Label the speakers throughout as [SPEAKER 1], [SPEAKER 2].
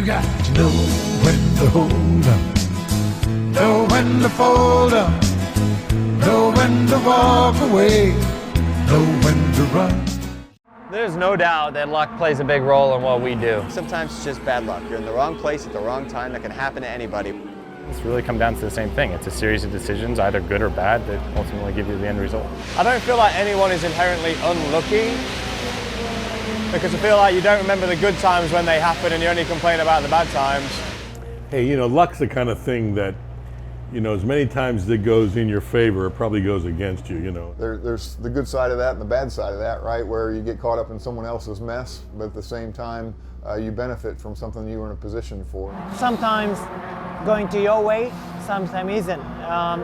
[SPEAKER 1] You got to know when to hold up, know when to fold up, know when to walk away, know when to run.
[SPEAKER 2] There's no doubt that luck plays a big role in what we do.
[SPEAKER 3] Sometimes it's just bad luck. You're in the wrong place at the wrong time. That can happen to anybody.
[SPEAKER 4] It's really come down to the same thing. It's a series of decisions, either good or bad, that ultimately give you the end result.
[SPEAKER 2] I don't feel like anyone is inherently unlucky, because I feel like you don't remember the good times when they happen and you only complain about the bad times.
[SPEAKER 5] Hey, you know, luck's the kind of thing that, you know, as many times as it goes in your favor, it probably goes against you, you know.
[SPEAKER 6] There's the good side of that and the bad side of that, right? Where you get caught up in someone else's mess, but at the same time, you benefit from something you were in a position for.
[SPEAKER 7] Sometimes going to your way, sometimes isn't.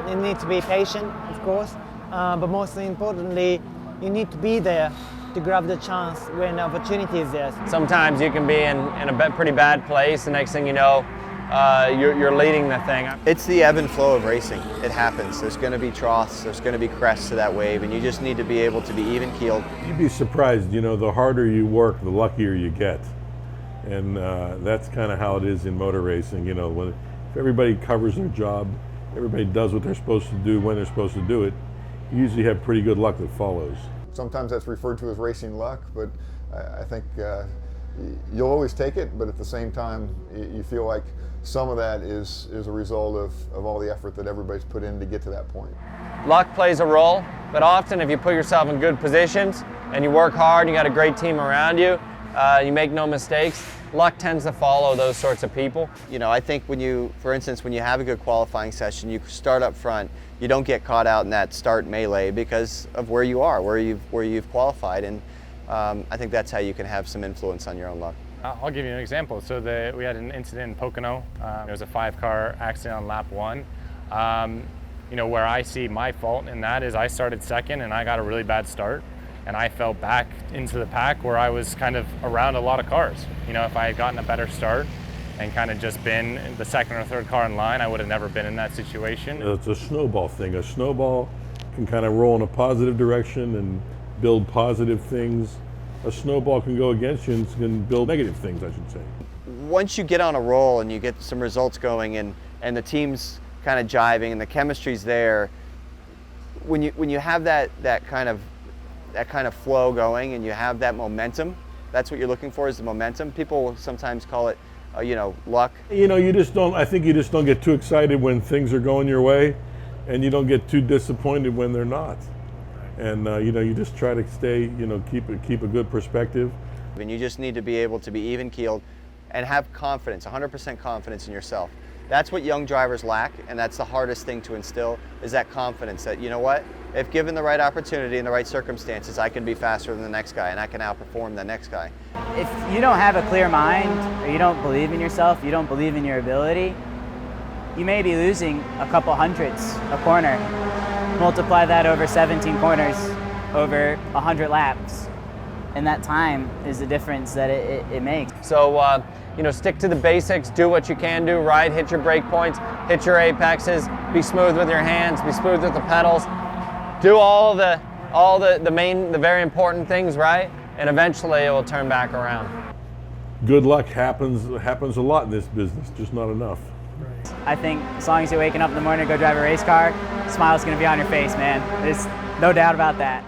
[SPEAKER 7] You need to be patient, of course, but most importantly, you need to be there to grab the chance when opportunity is there.
[SPEAKER 2] Sometimes you can be in a pretty bad place, the next thing you know, you're leading the thing.
[SPEAKER 3] It's the ebb and flow of racing. It happens. There's going to be troughs, there's going to be crests to that wave, and you just need to be able to be even-keeled.
[SPEAKER 5] You'd be surprised, you know, the harder you work, the luckier you get. And that's kind of how it is in motor racing, you know. If everybody covers their job, everybody does what they're supposed to do when they're supposed to do it, you usually have pretty good luck that follows.
[SPEAKER 6] Sometimes that's referred to as racing luck, but I think you'll always take it, but at the same time, you feel like some of that is a result of all the effort that everybody's put in to get to that point.
[SPEAKER 2] Luck plays a role, but often if you put yourself in good positions and you work hard, you got a great team around you, you make no mistakes, luck tends to follow those sorts of people.
[SPEAKER 3] You know, I think for instance, when you have a good qualifying session, you start up front, you don't get caught out in that start melee because of where you are, where you've qualified, and I think that's how you can have some influence on your own luck.
[SPEAKER 4] I'll give you an example. So we had an incident in Pocono. There was a 5-car accident on lap 1. You know, where I see my fault in that is I started second and I got a really bad start, and I fell back into the pack where I was kind of around a lot of cars. You know, if I had gotten a better start and kind of just been the second or third car in line, I would have never been in that situation.
[SPEAKER 5] It's a snowball thing. A snowball can kind of roll in a positive direction and build positive things. A snowball can go against you and can build negative things, I should say.
[SPEAKER 3] Once you get on a roll and you get some results going and the team's kind of jiving and the chemistry's there, when you have that kind of flow going and you have that momentum, that's what you're looking for, is the momentum. People sometimes call it, you know, luck.
[SPEAKER 5] You know, I think you just don't get too excited when things are going your way, and you don't get too disappointed when they're not. And you know, you just try to stay, you know, keep a good perspective.
[SPEAKER 3] And you just need to be able to be even-keeled and have confidence, 100% confidence in yourself. That's what young drivers lack, and that's the hardest thing to instill, is that confidence that, you know what, if given the right opportunity and the right circumstances, I can be faster than the next guy and I can outperform the next guy.
[SPEAKER 8] If you don't have a clear mind, or you don't believe in yourself, you don't believe in your ability, you may be losing a couple hundredths a corner. Multiply that over 17 corners, over 100 laps, and that time is the difference that it makes.
[SPEAKER 2] So, you know, stick to the basics, do what you can do, right? Hit your brake points, hit your apexes, be smooth with your hands, be smooth with the pedals, do all the very important things, right? And eventually it will turn back around.
[SPEAKER 5] Good luck happens a lot in this business, just not enough.
[SPEAKER 8] I think as long as you're waking up in the morning to go drive a race car, smile's gonna be on your face, man. There's no doubt about that.